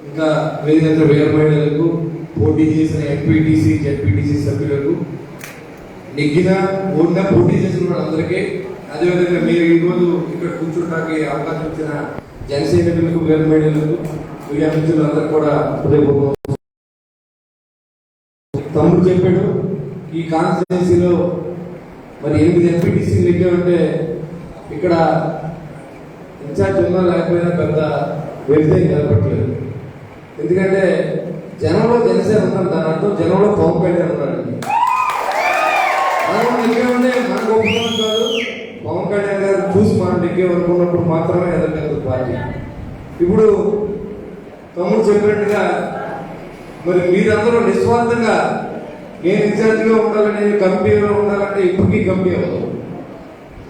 ఇంకా వేదిక వేరే మహిళలకు, పోటీ చేసిన ఎంపీటీసీ జెడ్పీటీసీ సభ్యులకు, నెగ్గిన ఓడిన పోటీ చేసిన వాళ్ళందరికీ, అదేవిధంగా మీరు ఈరోజు ఇక్కడ కూర్చోడానికి అవకాశం ఇచ్చిన జనసైనికులకు, వేరే మహిళలకు, మీడియా మిత్రులందరూ కూడా హృదయపూర్వక. తమ్ముడు చెప్పాడు, ఈ కాన్స్టిట్యున్సీలో మరి 8 ఎంపీటీసీలు నెగ్గామంటే ఇక్కడ ఇన్ఛార్జ్ ఉన్నా లేకపోయినా పెద్ద వ్యక్తి కనపట్లేదు. ఎందుకంటే జనంలో జనసేన ఉన్నాను, దాని అర్థం జనంలో పవన్ కళ్యాణ్ ఉన్నాడండి. మనం నెగ్గామంటే మన గొప్పతనం కాదు, పవన్ కళ్యాణ్ గారు చూసి మనం నెగ్గామనుకున్నప్పుడు మాత్రమే ఎదగలేదు పార్టీ. ఇప్పుడు తమ్ముడు చెప్పినట్టుగా మరి మీరందరూ నిస్వార్థంగా నేను ఇన్ఛార్జిగా ఉండాలని, నేను కమిటీలో ఉండాలంటే ఇప్పటికీ కమిటీ అవ్వదు.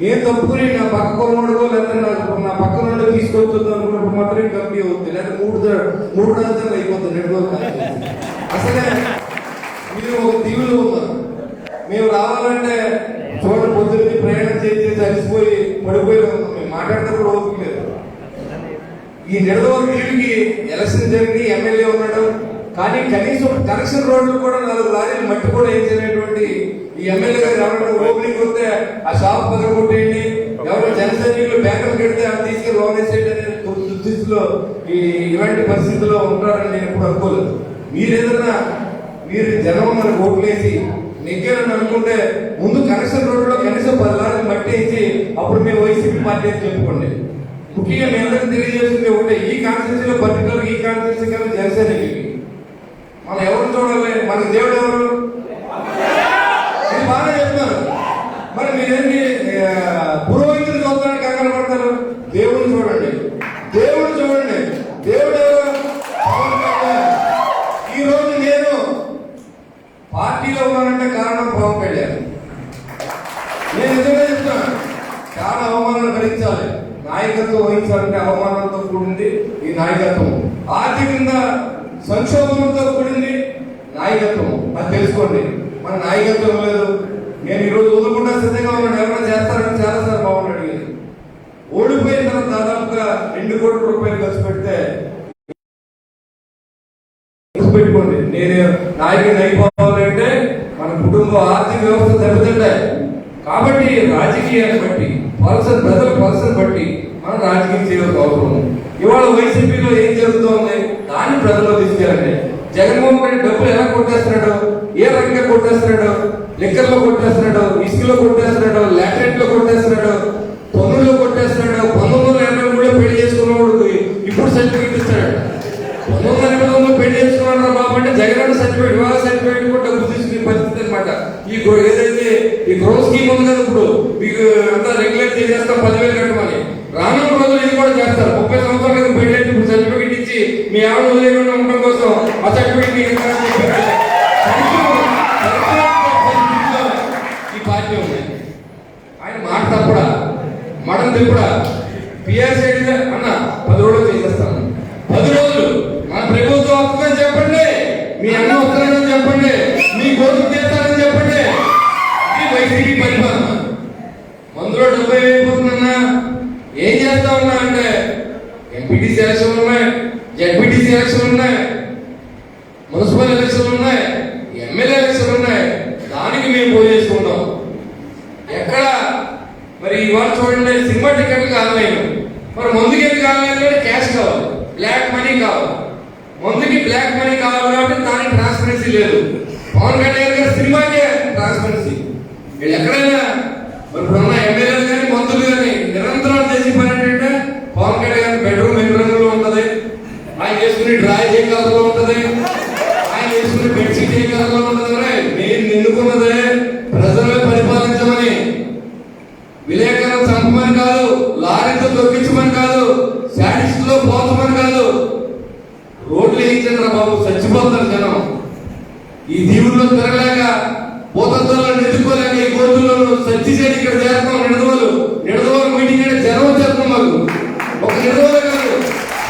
నేను తప్పుకుని నా పక్క కొమ్మడుకో లేకపోతే నా పక్క నుండి తీసుకొచ్చుద్దు అనుకున్నప్పుడు మాత్రమే కమిటీ అవుతుంది, లేదా మూడు రాజధానులు అయిపోతుంది. 2 రోజులు అసలే మీరు ఒక దీవులు ఉన్నారు. మేము రావాలంటే చోట పొద్దున్నీ ప్రయాణం చేసి చచ్చిపోయి పడిపోయి ఉన్నాం. మేము మాట్లాడినప్పుడు ఓపిక లేదు. ఈ 2 రోజుల దీవికి ఎలక్షన్ జరిగి ఎమ్మెల్యే ఉన్నాడు, కానీ కనీసం కనెక్షన్ రోడ్లు కూడా 4 లారీలు మట్టి కూడా వేసేటువంటి ఈ ఎమ్మెల్యే గారు ఎవరైనా ఓపెనింగ్ వస్తే ఆ షాప్ పగలగొట్టేయండి, ఎవరు జనసైనికులు బ్యాంకులు కడితే అవి తీసుకెళ్ళి లోన్ వేసేయండి అనే దుస్థితిలో ఇలాంటి పరిస్థితుల్లో ఉంటారని నేను ఎప్పుడు అనుకోలేదు. మీరు జనం మనకు ఓట్లేసి నెగ్గారని అనుకుంటే ముందు కనెక్షన్ రోడ్లో కనీసం 10 లారీలు మట్టి వేసి అప్పుడు మేము వైసీపీ పార్టీ అని చెప్పుకోండి. ముఖ్యంగా మీ అందరికీ తెలియజేస్తుంది ఒకటే, ఈ కాన్స్టిట్యూన్సీలో పర్టికులర్ ఈ కాన్స్టిట్యూన్సీ కానీ జనసైనికులకి మనం ఎవరు చూడాలి? మనకి దేవుడు ఎవరు? బాగా చెప్తున్నారు. మరి మీరేంటి పురోహితులు చూస్తారని కంగారు పడతారు? దేవుడిని చూడండి, దేవుడు చూడండి. దేవుడు ఈ రోజు నేను పార్టీలో ఉన్నానంటే కారణం పవన్ కళ్యాణ్. నేను నిజంగా చెప్తాను, చాలా అవమానాలు భరించాలి, నాయకత్వం వహించాలంటే అవమానంతో కూడింది ఈ నాయకత్వం. ఆర్థికంగా సంక్షోభంతో కూడింది నాయకత్వం, అది తెలుసుకోండి. మన నాయకత్వం లేదు. నేను ఈరోజు వదులుకుండా సిద్ధంగా ఉన్నాను, ఎవరైనా చేస్తారని చాలాసార్లు బాగుంది అడిగేది. ఓడిపోయిన తర్వాత దాదాపుగా 2 కోట్ల రూపాయలు ఖర్చు పెడితే పెట్టుకోండి. నేను నాయకుడిని అయిపోవాలంటే మన కుటుంబ ఆర్థిక వ్యవస్థ దెబ్బతింటాయి. కాబట్టి రాజకీయాన్ని బట్టి ప్రజల పల్సన్ బట్టి మనం రాజకీయం చేయవలసిన అవసరం. ఇవాళ వైసీపీలో ఏం జరుగుతోంది దాన్ని ప్రజల్లో తీసుకెళ్ళండి. జగన్మోహన్ రెడ్డి డబ్బులు ఎలా కొట్టేస్తున్నాడు, ఏ రకంగా కొట్టేస్తున్నాడు? లిక్కర్లో కొట్టేస్తున్నాడు, ఇసుకలో కొట్టేస్తున్నాడు, లాటరేట్ లో కొట్టేస్తున్నాడు, పన్నుల్లో కొట్టేస్తున్నాడు. 1983లో పెళ్లి చేసుకున్నవాడు ఇప్పుడు సర్టిఫికేట్ ఇస్తాడు. 1989లో పెళ్లి చేసుకున్నాడు బాబు అంటే జగన్ సర్టిఫికేట్, వివాహ సర్టిఫికేట్ కూడా డబ్బు తీసుకునే పరిస్థితి అనమాట. ఏదైతే ఈ గ్రో స్కీమ్ ఉంది కదా, ఇప్పుడు మీకు అంతా రెగ్యులేట్ చేసేస్తాం 10,000 కట్టమని. రానున్న రోజులు ఇది కూడా చేస్తారు. 30 సంవత్సరాల క్రితం పెళ్లి అయితే ఇప్పుడు సర్టిఫికేట్ ఇచ్చి మీ ఆవిడ వదిలేకుండా ఉండడం కోసం ఆ సర్టిఫికేట్ ఈ పార్టీ ఉంది. ఆయన మాట తప్పడా, మడం తిప్పుడా? పిఆర్సీ అన్న 10 రోజులు చేసేస్తాను. 10 రోజులు మన ప్రభుత్వం వస్తుందని చెప్పండి, మీ అన్న వస్తారని చెప్పండి, మీ కోరిక చేస్తారని చెప్పండి. ఇది వైసీపీ పరిపాలన. మందులో 70 అయిపోతుందన్నా ఏం చేస్తా ఉన్నా అంటే ఎంపీటీసీ ఎలక్షన్లు ఉన్నాయి, జెడ్పీటీసీ ఎలక్షన్లు ఉన్నాయి, మున్సిపల్ ఎలక్షన్లు ఉన్నాయి, ఎమ్మెల్యే ఎలక్షన్లు ఉన్నాయి. దానికి మేము పోయి చేసుకుంటాం. ఎక్కడ మరి ఇవాళ చూడండి, సినిమా టికెట్లు కావాలి, మరి మందుకి ఎందుకు కావాలి? క్యాష్ కావాలి, బ్లాక్ మనీ కావాలి. మందుకి బ్లాక్ మనీ కావాలి కాబట్టి దానికి ట్రాన్స్పరెన్సీ లేదు. పవన్ కళ్యాణ్ గారి సినిమాకే ట్రాన్స్పరెన్సీ. వీళ్ళు ఎక్కడైనా మరి ఇప్పుడున్న ఎమ్మెల్యేలు కానీ మంత్రులు కానీ నిరంతరం చేసి పని ఏంటంటే పవన్ కళ్యాణ్ బెడ్రూమ్ ఎన్ని రంగులో ఉంటది, ఆయన చేసుకునే డ్రాయ్ ఏ కలర్లో ఉంటది, ఆయన చేసుకునే బెడ్షీట్ ఏ కలర్లో ఉంటది. నేను ఎన్నుకున్నదే ప్రజలే పరిపాలించమని, విలేకరులను చంపమని కాదు, లారీతో తొక్కించమని కాదు, శాడిస్ట్ లో పోచమని కాదు. రోడ్లు వేయించండి రా బాబు, చచ్చిపోతారు జనం. ఈ దీవుల్లో తిరగలేక, పోతల్లో నెట్టుకోలేక, ఈ గోతుల్లో సచ్చి చేసి ఇక్కడ చేస్తాం. నిడదవోలు మీటింగ్ అంటే జనం వచ్చేస్తాం మాకు. ఒక నిడదవోలు కాదు,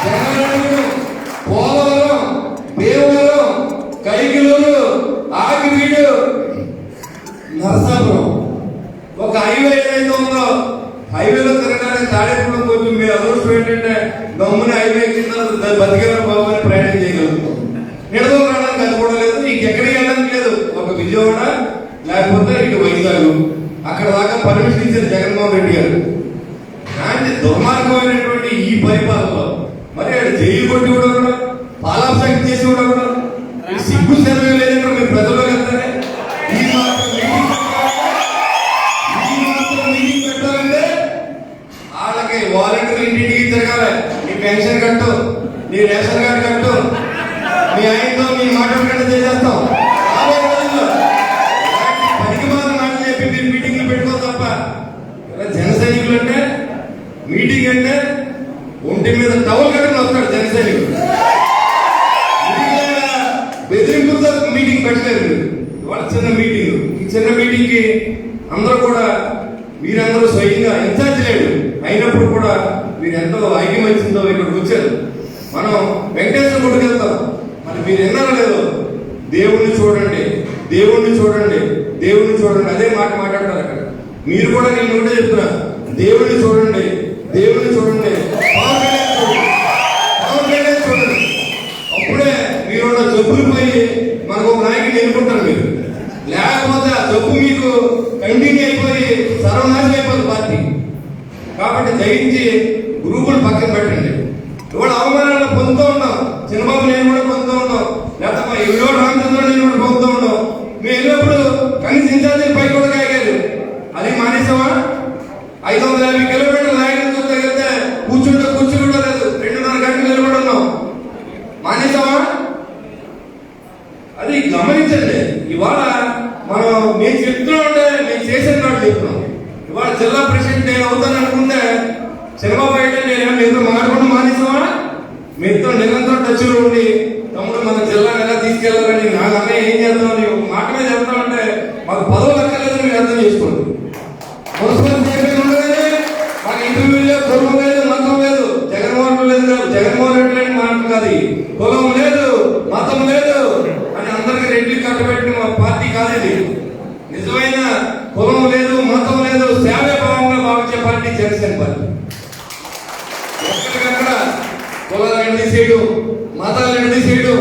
జనం, పోలవరం, దేవవరం, కైకిలూరు, ఆకివీడు, నరసాపురం. ఒక హైవే ఏదైతే ఉందో హైవేలో తిరగడానికి తాడేపురం కొంచెం మీ అదృష్టం ఏంటంటే గమ్మున హైవే కింద బతికే త్వరగా బాబు అని ప్రయాణం చేయగలుగుతాం. నిడదవ రావడానికి అది కూడా లేదు, ఇంకెక్కడికి వెళ్ళడానికి లేదు. ఒక విజయవాడ లేకపోతే ఇటు వైజాగ్, అక్కడ దాకా పర్మిషన్ ఇచ్చారు జగన్మోహన్ రెడ్డి గారు. కానీ దుర్మార్గమైనటువంటి ఈ పరిపాలనలో మరి ఆడు జైలు కొట్టి కూడా పాలాభిషేకం చేసి కూడా సిగ్గు సర్వే లేదంటే మీరు ప్రజల్లో వెళ్తారే. ఈ మాత్రం మీటింగ్ పెట్టాలంటే వాళ్ళకి వాలంటీర్ ఇంటింటికి తిరగాలి. నీ పెన్షన్ కట్టు, నీ రేషన్ కార్డు కట్టు, మీ ఆయనతో మీ మాట్లాడకుండా చేసేస్తాం. పనికి మాత్రం మాటలు చెప్పి మీరు మీటింగ్లు పెట్టుకో తప్ప. జన సైనికులు అంటే మీటింగ్ అంటే ఒంటి మీద టవల్ కట్టుకుని వస్తాడు జన సైనికుడు. బెదిరింపులతో మీటింగ్ పెట్టలేదు. వాళ్ళ చిన్న మీటింగ్, ఈ చిన్న మీటింగ్ కి అందరూ కూడా మీరందరూ స్వయంగా ఇన్ఛార్జ్ లేడు అయినప్పుడు కూడా మీరు ఎంతో ఐక్యమత్యంతో ఇక్కడికి వచ్చారు. మనం వెంకటేశ్వర గుడికి వెళ్తాం, మరి మీరు విన్నారో లేదో, దేవుణ్ణి చూడండి, దేవుణ్ణి చూడండి, దేవుణ్ణి చూడండి, అదే మాట మాట్లాడతారు అక్కడ. మీరు కూడా నేను ఒకటే చెప్తున్నా, దేవుణ్ణి చూడండి, దేవుణ్ణి చూడండి, పవన్ కళ్యాణ్ చూడండి, పవన్ కళ్యాణ్ చూడండి. అప్పుడే మీరు జబ్బులు పోయి మనకు ఒక నాయకుడిని ఎన్నుకుంటారు మీరు. లేకపోతే ఆ జబ్బు మీకు కంటిన్యూ అయిపోయి సర్వనాశనం అయిపోతుంది పార్టీ. కాబట్టి దయించి గ్రూపులు పక్కన పెట్టండి. ఇవాళ అవమానాలను పొందుతూ ఉన్నాం. చంద్రబాబు నేను కూడా పొందుతూ ఉన్నాం, లేకపోతే ఎవరో రామచంద్ర నేను కూడా పొందుతూ ఉన్నాం. మేము వెళ్ళినప్పుడు కనీసం ఇన్ఛార్జీలు పై కూడా కాయలేదు. అది మానేసామా? 550 కిలోమీటర్ల నాయకులతో తగిలితే కూర్చుంటే కూర్చుని కూడా లేదు, 2.5 గంటలు నిలబడి ఉన్నాం. మానేసామా? అది గమనించండి. ఇవాళ మనం మేము చెప్తున్నాం అంటే మేము చేసిన నాడు చెప్తున్నాం. ఇవాళ జిల్లా ప్రెసిడెంట్ నేను అవుతాను అనుకుంటే చంద్రబాబు అయితే నేను మీతో మాట్లాడకుండా మానేసామా? మీతో నిరంతరం టచ్లో ఉండి తమ్ముడు మన జిల్లాను ఎలా తీసుకెళ్లాలని నాకు అన్నయ్య ఏం చేద్దామని ఒక మాట మీద చెప్తామంటే మాకు పదవులు అక్కర్లేదని మీరు అర్థం చేసుకోండి. మున్సిపల్ చైర్మన్ ఉండగానే మాకు ఇంటర్వ్యూ లేదు, కులం లేదు, మతం లేదు, జగన్మోహన్ లేదు, జగన్మోహన్ రెడ్డి లేని మాట కాదు, కులం లేదు, మతం లేదు అని అందరికి రెడ్డి కట్టబెట్టిన మా పార్టీ కాదు ఇది. నిజమైన కులం లేదు, మతం లేదు, సేవే భావంగా భావించే పార్టీ జనసేన పార్టీ. ఎక్కడికక్కడ కులాలు ఎండిసేయడం, మతాలు ఎండిసేయడం.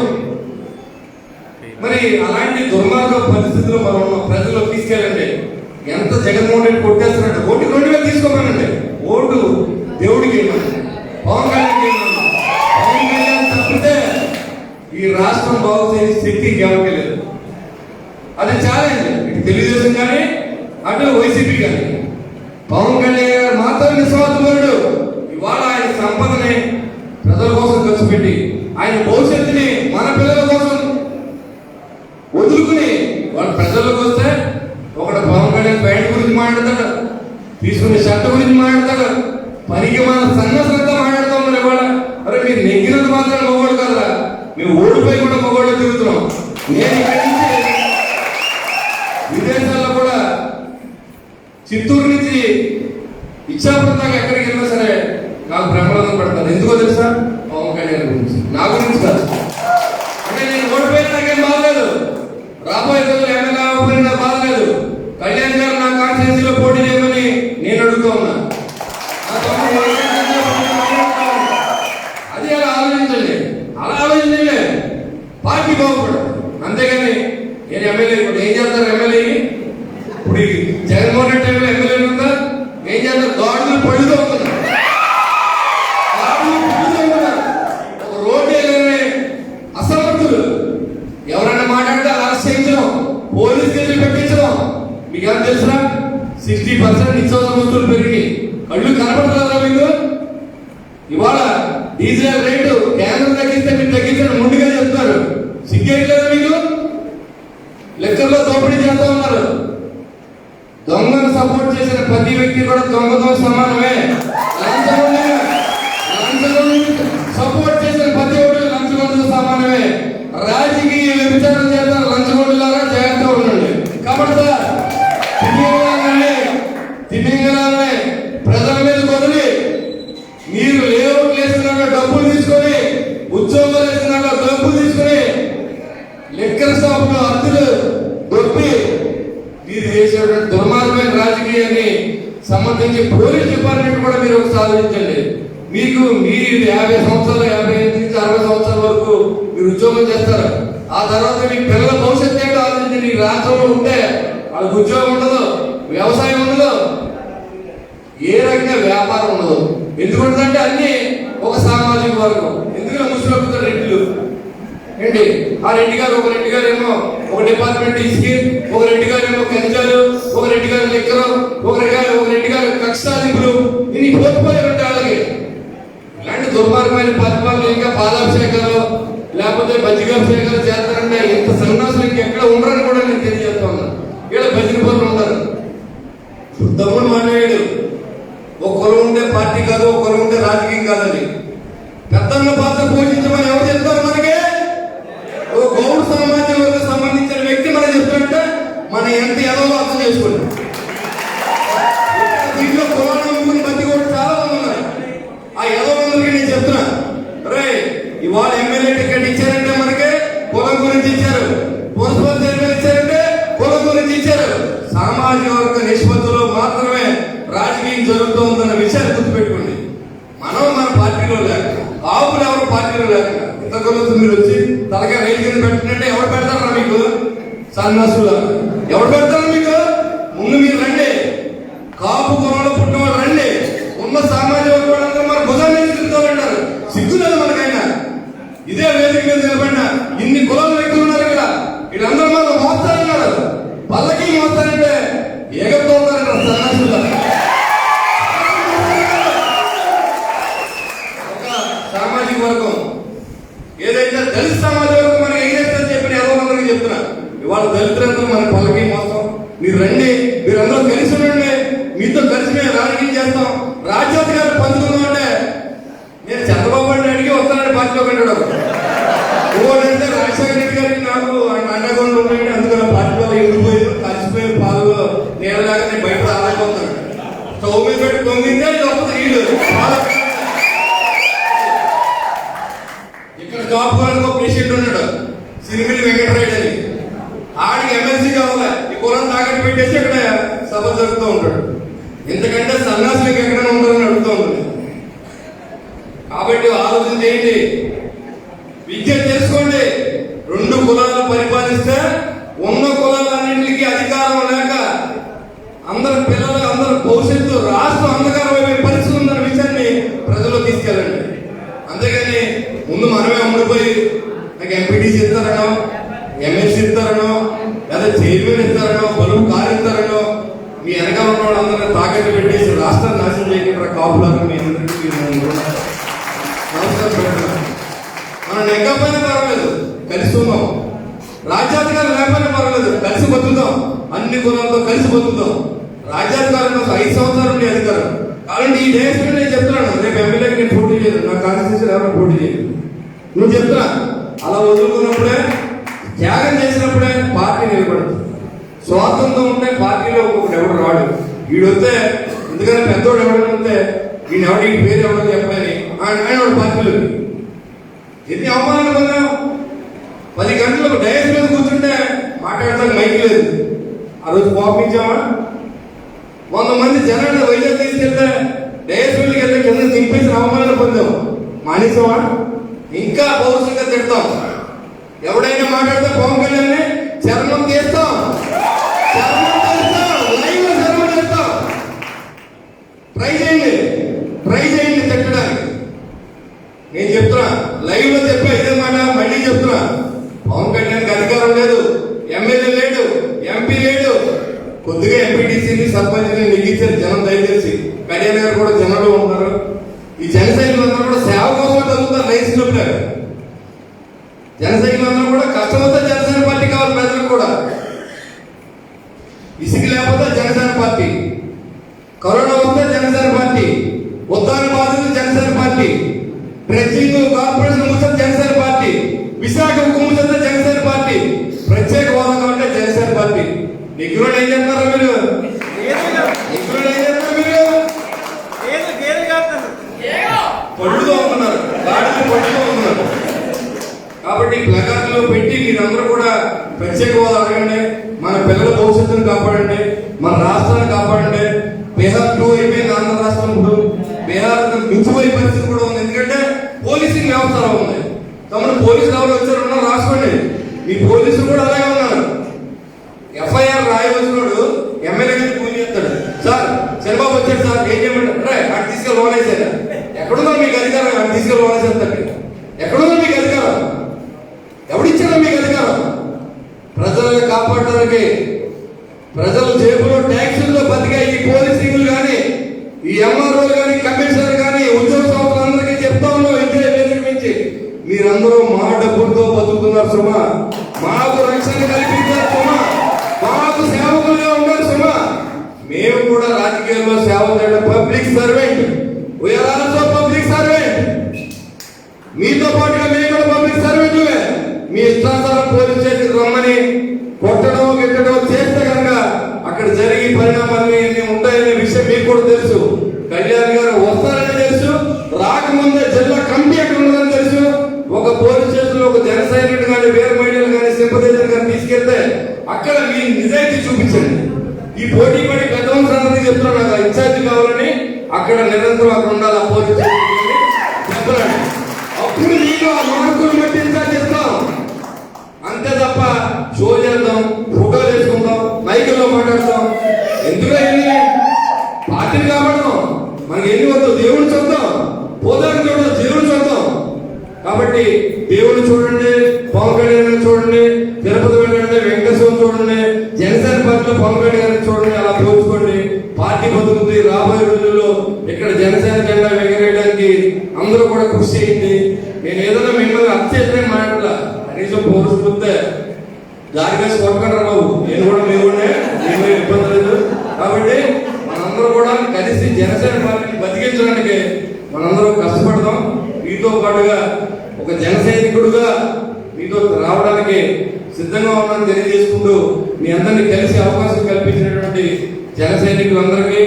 మరి అలాంటి దుర్మార్గ పరిస్థితులు మనం ప్రజల్లో తీసుకెళ్ళండి. ఎంత జగన్మోహన్ రెడ్డి కొట్టేస్తున్నట్టు ఓటు 2000 తీసుకోమనండి. ఓటు దేవుడికి ఇవ్వండి, పవన్ కళ్యాణ్కి ఇవ్వండి. పవన్ కళ్యాణ్ తప్పితే ఈ రాష్ట్రం బాగు చేసే శక్తి ఎవరికి లేదు. అది ఛాలెంజ్. ఇటు తెలుగుదేశం కానీ అటు వైసీపీ కానీ. పవన్ కళ్యాణ్ గారు మాత్రం నిస్వార్థపరుడు. ఇవాళ ఆయన సంపదని ప్రజల కోసం ఖర్చు పెట్టి ఆయన భవిష్యత్తుని మన పిల్లల కోసం వదులుకుని వాళ్ళ ప్రజలకు వస్తే ఒకటి పవన్ కళ్యాణ్ ప్యాంట్ గురించి మాట్లాడతాడు, తీసుకునే షర్ట్ గురించి మాట్లాడతాడు, పనికి మన సన్నసంతా మాట్లాడుతూ ఉన్నారు. ఇవాళ అరే మీరు నెగ్గినంత మాత్రం మొగోడు కదా, మేము ఓడిపోయి కూడా మొగోళ్ళు తిరుగుతున్నాం. నేను ఇక్కడి నుంచి విదేశాల్లో కూడా చిత్తూరు నుంచి ఇచ్చాపురం దాకా ఎక్కడికి వెళ్ళినా సరే నాకు బ్రహ్మాండం పడతాను. ఎందుకో తెలుసా? పవన్ కళ్యాణ్ గురించి, నా గురించి కాదు. అంటే నేను ఓడిపోయిన నాకేం బాగలేదు, రాబోయే రోజులు ఎమ్మెల్యే అవ్వకపోయినా నాకు బాగలేదు. కళ్యాణ్ గారు నా కాన్స్టిట్యూన్సీలో పోటీ చేయమని నేను అడుగుతూ ఉన్నా. అది అలా ఆలోచించండి, అలా ఆలోచించండి, పార్టీ బాగుపడదు. అంతేగాని నేను ఎమ్మెల్యే ఇప్పుడు ఏం చేస్తారు? ఎమ్మెల్యే ఇప్పుడు జగన్మోహన్ రెడ్డి టైంలో ఎమ్మెల్యే ఉందా? ఏం చేస్తారు? గాడులు పడుతూ ఉంటున్నారు, ఒక రోడ్డు వేయగానే అసమర్థులు. ఎవరైనా మాట్లాడితే అరెస్ట్ చేయించడం, పోలీస్ కేసులు పెట్టించడం. మీకు ఏం తెలుసురా? 60% నిత్యావసర వస్తువులు పెరిగి కళ్ళు కనపడలేదా మీకు? ఇవాళ డీజిల్ రేటు కేంద్రం తగ్గిస్తే మీరు తగ్గించడం ముందుగా చెప్తారు. సిగ్గేయట్లేదా మీకు? లెక్కల్లో దోపిడీ చేస్తా ఉన్నారు. దొంగను సపోర్ట్ చేసిన ప్రతి వ్యక్తి కూడా దొంగతో సమానమే. సపోర్ట్ చేసిన ప్రతి ఒక్కరు లంచగొండతో సమానమే. రాజకీయ విభజన చేత లంచగొండలాగా జాగ్రత్త ఉండండి. కాబట్టి తిమింగలాలనే ప్రజల మీద వదిలి మీరు లేఅవుట్లు వేస్తున్నా డబ్బులు తీసుకొని, ఉద్యోగాలు వేస్తున్నా డబ్బులు తీసుకొని, లెక్కర్ షాపులో అద్దెలు దొప్పి మీరు చేసేటువంటి దుర్మార్గమైన రాజకీయాన్ని సంబంధించి పోలీస్ డిపార్ట్మెంట్ కూడా మీరు ఒకసారి ఆలోచించండి. మీరు 50 సంవత్సరాలు 55 నుంచి 60 సంవత్సరాల వరకు మీరు ఉద్యోగం చేస్తారు. ఆ తర్వాత మీ పిల్లల భవిష్యత్తు ఏంటో ఆలోచించి నీ రాష్ట్రంలో ఉంటే వాళ్ళకి ఉద్యోగం ఉండదు, వ్యవసాయం ఉండదు, ఏ రకంగా వ్యాపారం ఉండదు. ఎందుకంటే అన్ని ఒక సామాజిక వర్గం. ఎందుకంటే ముస్లింలు రెడ్డిలు ఏంటి, ఆ రెడ్డి గారు ఒక రెడ్డి గారు ఏమో ఒక డిపార్ట్మెంట్ ఇసుకి, ఒక రెడ్డి గారు ఏమో కంచాలు, ఒక రెడ్డి గారు లిక్కరు, ఒక రెడ్డి గారు కక్షాదింపులు, ఇన్ని పోతుపోయి ఉంటాయి వాళ్ళకి. ఇలాంటి దుర్మార్గమైన పరిపాలన ఇంకా పాలాభిషేకాలు లేకపోతే బజ్జిగాభిషేకాలు చేస్తారంటే ఇంత సన్యాసులు ఇంకెక్కడ ఉండరని కూడా నేను తెలియజేస్తా ఉన్నాను. వీళ్ళ భజన పనులు ఉంటారు. తమ్ముడు మానేయుడు ఒక కులం ఉంటే పార్టీ కాదు, ఒక కులం ఉంటే రాజకీయం కాదని పెద్దన్న పాత్ర పోషించమని ఎవరు చెప్తారు? మనకి ఒక గౌడ సమాజంలో సంబంధించిన వ్యక్తి మనం చెప్తుంటే మనం ఎంత ఎదవో అర్థం చేసుకోండి. దీంట్లో కులాన్ని బతి కూడా చాలా మంది ఉన్నారు. ఆ ఎదవందరికి నేను చెప్తున్నా, రే ఇవాళ ఎమ్మెల్యే టికెట్ ఇచ్చారంటే మనకి కులం గురించి ఇచ్చారు, మున్సిపల్ చైర్మన్ ఇచ్చారంటే కులం గురించి ఇచ్చారు. సామాజిక వర్గ నిష్పత్తిలో మాత్రమే రాజకీయం జరుగుతూ ఉందన్న విషయాన్ని గుర్తుపెట్టుకోండి. మనం మన పార్టీలో లేక, ఆపులు ఎవరు పార్టీలో లేక ఇంతకుముందు మీరు వచ్చి తలగా రైలు కింద పెట్టినట్టే ఎవరు పెడతారా మీకు? సన్నాసులు ఎవరు పెడతారా మీకు? ముందు మీరు రండి, కాపు కులంలో పుట్టినవాళ్ళు రండి, ఉన్న సామాజిక వర్గాలందరూ మన భుజాన్ని తిరుగుతారంటారు. సిగ్గులేదు మనకైనా. ఇదే వేదిక మీద నిలబడిన ఇన్ని కులాల వ్యక్తులు ఉన్నారు ఇక్కడ, వీళ్ళందరూ మనం మోస్తారన్నారు. పల్లకి మోస్తారంటే ఏగవుతారంటారు సన్నాసులు. ఒక సామాజిక వర్గం ఏదైతే దళిత సామాజిక వర్గం మనకి ఎగిరేస్తుందని చెప్పిన ఎవరందరికీ చెప్తున్నా, ఇవాళ దళితులందరూ మన పల్లకి మోస్తాం. మీరు రండి, మీరందరూ కలిసి ఉండండి, మీతో కలిసి మేము రాజకీయం చేస్తాం, రాజ్యాధికారులు పంచుకుందాం అంటే నేను చంద్రబాబు నాయుడు అడిగి వస్తానని పార్టీలో కట్టాడు. ఓడంటే రాజశేఖర రెడ్డి గారికి నాకు అండగొండ ఉండండి, అందుకని పార్టీలో ఎగిరిపోయి కలిసిపోయి పాలు నీళ్ళలాగా నేను బయట రాలేకపోతాను. స్టవ్ మీద పెట్టి తొమ్మిదే లోపల నీళ్ళు. ఇక్కడ జాబ్ కావాలని ఒక పేషెంట్ ఉన్నాడు, సిరిమిలి వెంకటరెడ్డి అని. ఆడికి ఎమ్మెల్సీ కావాలి, ఈ కులం తాకట్టు పెట్టేసి ఇక్కడ సభ జరుగుతూ ఉంటాడు. ఎందుకంటే సన్యాసులకు ఎక్కడైనా ఉంటారని అడుగుతూ ఉంటుంది. కాబట్టి ఆలోచన చేయండి, విద్య తెలుసుకోండి. 2 కులాలు పరిపాలిస్తే ఉన్న కులాలన్నింటికి అధికారం లేక అందరి పిల్లలు అందరి భవిష్యత్తు రాష్ట్రం అంధకారమైన పరిస్థితి ఉందన్న విషయాన్ని ప్రజల్లో తీసుకెళ్ళండి. అంతేగాని ముందు మనమే అమ్ముడిపోయి నాకు ఎంపీటీసీ ఇస్తారనో, ఎమ్మెల్సీ ఇస్తారనో, లేదా చైర్మన్ ఇస్తారనో, బలుపు కారు ఇస్తారనో మీ వెనకాల ఉన్న వాళ్ళందరినీ తాకట్టు పెట్టేసి రాష్ట్రాన్ని నాశనం చేయకుండా కాపులాగా మీ అందరికీ నమస్కారం పెడుతున్నాను. మనం నెగ్గపోయినా పర్వాలేదు, కలిసి ఉన్నాం. రాజ్యాధికారం లేకపోయినా పర్వాలేదు, కలిసి బతుకుతాం. అన్ని కులాలతో కలిసి బతుకుతాం. రాజ్యాధికారం కోసం 5 సంవత్సరాలు ఉండే అధికారం. కాబట్టి ఈ దేశంలో నేను చెప్తున్నాను, రేపు ఎమ్మెల్యేకి నేను పోటీ చేయను, నా కాన్స్టిట్యూషన్ ఎవరైనా పోటీ చేయను. నువ్వు చెప్తున్నా అలా వదులుకున్నప్పుడే, త్యాగం చేసినప్పుడే పార్టీ నిలబడుతుంది. స్వాతంత్రం ఉంటే పార్టీలో ఒకటి ఎవడు రాడు. వీడొస్తే ఎందుకంటే పెద్దోడు ఎవడని ఉంటే వీడిని ఎవడి పేరు ఎవడని చెప్పని ఆయన పార్టీలో ఎన్ని అవమానాలు పొందాం. 10 గంటలకు డైస్ మీద కూర్చుంటే మాట్లాడతానికి మైక్ లేదు. ఆ రోజు పంపించామా? 100 మంది జనాన్ని వైజాగ్ తీసుకెళ్తే డైస్ మీదకి వెళ్తే కింద దింపేసి అవమానాలు పొందాం. మానేసామా? ఇంకా పౌరుషంగా తిడతాం. ఎవడైనా మాట్లాడితే పవన్ కళ్యాణ్ చర్మం తీస్తాం, లైవ్ చర్మం చేస్తాం. ట్రై చేయండి తిట్టడానికి. నేను చెప్తున్నా, లైవ్ లో చెప్పా ఇదే మాట, మళ్ళీ చెప్తున్నా. పవన్ కళ్యాణ్కి అధికారం లేదు, ఎమ్మెల్యే లేడు, ఎంపీ లేడు. కొద్దిగా ఎంపీటీసీని సర్పంచ్ని నెగ్గించారు జనం దయచేసి. కళ్యాణ్ గారు కూడా జనంలో ఉన్నారు. ఈ జన సైనికులందరూ కూడా సేవ కోసమే చదువుతారు. రైస్ లోపల జన సైనికులందరూ కూడా కష్టమైతే జనసేన పార్టీ కావాలి ప్రజలకు కూడా. ఇసుక లేకపోతే జనసేన పార్టీ, కరోనా వస్తే జనసేన పార్టీ, ఉద్దాన బాధితులు జనసేన పార్టీ, డ్రెడ్జింగ్ కార్పొరేషన్ మూసేది జనసేన పార్టీ, విశాఖ ఉక్కు మూసేది జనసేన పార్టీ, ప్రత్యేక హోదా కాబట్టి జనసేన పార్టీ. నిగ్గురుడు ఏం చెప్తారా మీరు? నిగ్గురుడు ఏం చెప్తారు మీరు? పళ్ళుతో ఉంటున్నారు, గాడిని పళ్ళుతో ఉంటున్నారు. కాబట్టి ప్లకార్డులో పెట్టి మీరందరూ కూడా ప్రత్యేక హోదా అడగండి, మన పిల్లల భవిష్యత్తును కాపాడండి, మన రాష్ట్రాన్ని కాపాడండి. బీహార్ 2 అయిపోయింది, ఆంధ్ర రాష్ట్రం ఇప్పుడు బీహార్ మించిపోయే పరిస్థితి కూడా ఉంది. ఎందుకంటే పోలీసింగ్ వ్యవస్థ అలా ఉంది. తమను పోలీసులు ఎవరు వచ్చారన్నా రాసుకోండి, మీ పోలీసులు కూడా అలాగే ఉన్నారు. ఎఫ్ఐఆర్ రాయవలసినోడు ఎమ్మెల్యే గారిని ఫోన్ చేస్తాడు, సార్ చంద్రబాబు వచ్చాడు సార్ ఏం చేయమంటారు, అటు తీసుకెళ్ళి లోన్ వేసారు. ఎక్కడుందో మీకు అధికారం? అటు తీసుకెళ్ళి లోన్ వేసేస్తాడు. ఎక్కడుందో మీకు అధికారం? ఎవడిచ్చారో మీకు అధికారం? ప్రజలను కాపాడడానికి ప్రజల జేబులో ట్యాక్సుల్లో బతికే ఈ పోలీసింగ్లు కానీ, ఈ ఎంఆర్ఓలు కానీ, కమిషనర్ కానీ, ఉద్యోగ సంస్థలందరికీ చెప్తా ఉన్నాం ఇదే వేదిక నుంచి, మీరందరూ మా డబ్బులతో బతుకుతున్నారు సుమా, మాకు రక్షణ కల్పించారు సుమా, మాకు సేవకులుగా ఉన్నారు సుమా. మేము కూడా రాజకీయాల్లో సేవ చేయడం public servant, we are also public servant. మీతో పాటుగా మేము కూడా పబ్లిక్ సర్వెంట్లే. మీ ఇష్టానుసారం పోలీస్ స్టేషన్ రమ్మని కొట్టడం గిట్టడం చేస్తే కనుక అక్కడ జరిగే పరిణామాలు ఉంటాయనే విషయం మీకు కూడా తెలుసు. కళ్యాణ్ గారు వస్తారని తెలుసు, రాకముందే జిల్లా కమిటీ అక్కడ ఉన్నదని తెలుసు. ఒక పోలీస్ స్టేషన్ లో ఒక జన సైనికుడు కానీ, వేరే మహిళలు కానీ, సింపథైజర్ కానీ తీసుకెళ్తే అక్కడ మీ నిజాయితీ చూపించండి. ఈ పోటీ పడి పెద్దవం సంగతి చెప్తున్నా, నాకు ఇన్ఛార్జి కావాలని అక్కడ నిరంతరం అక్కడ ఉండాలి. ఆ పోలీస్ స్టేషన్ చెప్పండి, అప్పుడు నీకు ఆ మార్కులు బట్టి ఇన్ఛార్జ్ చేస్తాం. అంతే తప్ప షో చేద్దాం, ఫోటోలు వేసుకుందాం, మైకుల్లో మాట్లాడతాం ఎందుకు? అయింది పార్టీని కాపాడదాం, మనకి ఎన్ని వద్దు, దేవుని చూద్దాం, పోదాన్ని చూద్దాం, దేవుని చూద్దాం. కాబట్టి దేవుని చూడండి, పవన్ కళ్యాణ్ చూడండి, తిరుపతి వెళ్ళండి, వెంకటేశ్వరం చూడండి, జనసేన పార్టీలో పవన్ కళ్యాణ్ చూడండి, అలా పోల్చుకోండి. పార్టీ బతుకుతుంది. రాబోయే రోజుల్లో ఇక్కడ జనసేన జెండా ఎగరేయడానికి అందరూ కూడా కృషి చేయండి. నేను ఏదైనా మిమ్మల్ని అత్యవసర మాట్లాడాల, కనీసం పోలీసు చూస్తే జాగ్రత్త కొట్టుకుంటారు బాబు, నేను కూడా మీ కూడా ఏమీ ఇబ్బంది లేదు. కాబట్టి మనందరూ కూడా కలిసి జనసేన పార్టీని బతికించడానికి మనందరం కష్టపడదాం. మీతో పాటుగా ఒక జన సైనికుడుగా మీతో రావడానికి సిద్ధంగా ఉన్నాను తెలియజేసుకుంటూ, మీ అందరినీ కలిసి అవకాశం కల్పించినటువంటి జన సైనికులందరికీ,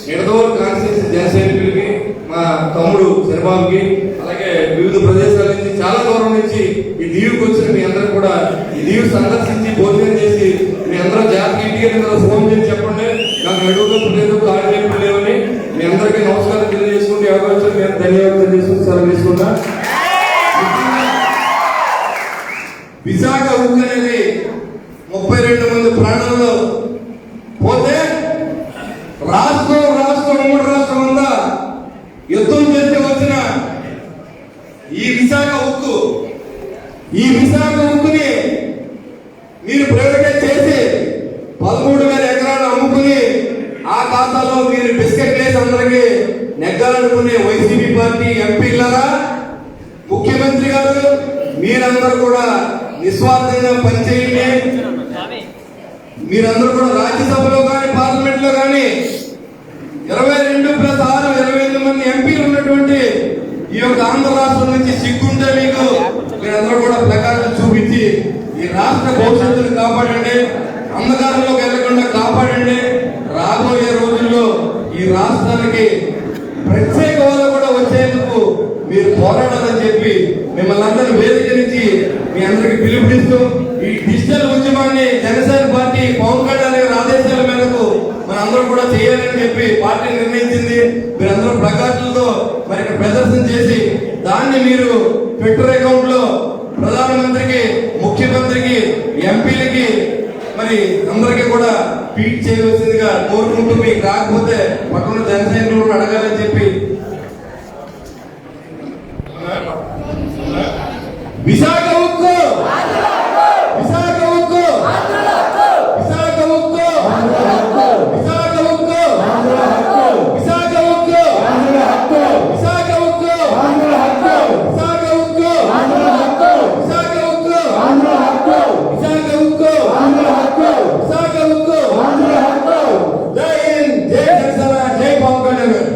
నిడదవోలు కాన్స్టిట్యూన్సీ జన సైనికులకి, మా తమ్ముడు చంద్రబాబుకి, అలాగే వివిధ ప్రదేశాల నుంచి చాలా దూరం నుంచి ఈ దీవుకి వచ్చిన మీ అందరూ కూడా ఈ దీవు సందర్శించి భోజనం చేసి మీ అందరూ జాగ్రత్త ఇంటికి ఫోన్ చేసి చెప్పండి, నాకు నడువుతూ లేదు, కాళ్ళు నొప్పులు లేవని. మీ అందరికీ నమస్కారం తెలియజేసుకుంటే అవకాశం నేను ధన్యవాదాలు తెలియజేసుకుని సెలవు తీసుకున్నా. విశాఖ ఉక్కు అనేది 32 మంది ప్రాణాల్లో పోతే రాష్ట్రం ఉమ్మడి రాష్ట్రం అంతా యుద్ధం చేస్తే వచ్చిన ఈ విశాఖ ఉక్కుని మీరు ప్రైవేటైజ్ చేసి 13,000 ఎకరాలు అమ్ముకుని ఆ ఖాతాలో మీరు బిస్కెట్ వేసి అందరికీ నెగ్గాలనుకునే వైసీపీ పార్టీ ఎంపీలారా, ముఖ్యమంత్రి గారు, మీరందరూ కూడా నిస్వార్థంగా పనిచేయండి. మీరందరూ కూడా రాజ్యసభలో కానీ, పార్లమెంట్ లో కానీ 22+6 28 మంది ఎంపీలు ఉన్నటువంటి ఈ యొక్క ఆంధ్ర రాష్ట్రం నుంచి సిగ్గుంటే మీకు, మీరందరూ కూడా ప్లకార్డులు చూపించి ఈ రాష్ట్ర భవిష్యత్తును కాపాడండి, అంధకారంలోకి వెళ్లకుండా కాపాడండి. రాబోయే రోజుల్లో ఈ రాష్ట్రానికి ప్రత్యేక హోదా కూడా వచ్చేందుకు మీరు పోరాడాలని చెప్పి మిమ్మల్ని అందరినీ వేదిక నుంచి మీ అందరికి పిలుపునిస్తూ ఈ డిజిటల్ ఉద్యమాన్ని జనసేన పార్టీ పవన్ కళ్యాణ్ గారి ఆదేశాల మేరకు మనందరం కూడా చేయాలని చెప్పి పార్టీ నిర్ణయించింది. మీరందరూ ప్లకార్డులతో మరి ప్రదర్శన చేసి దాన్ని మీరు ట్విట్టర్ అకౌంట్ లో ప్రధానమంత్రికి, ముఖ్యమంత్రికి, ఎంపీలకి మరి అందరికీ కూడా ట్వీట్ చేయవలసిందిగా కోరుకుంటూ, మీకు రాకపోతే పక్కన జనసైనికులు అడగాలని చెప్పి విశాఖ ఉక్కు, విశాఖ ఉక్కు, విశాఖ ఉక్కు, విశాఖ ఉక్కు, విశాఖ ఉక్కు, విశాఖ ఉక్కు, విశాఖ ఉక్కు, విశాఖ ఉక్కు, విశాఖ ఉక్కు, విశాఖ ఉక్కు. జై హింద్, జై జనసేన, జై పవన్ కళ్యాణ్.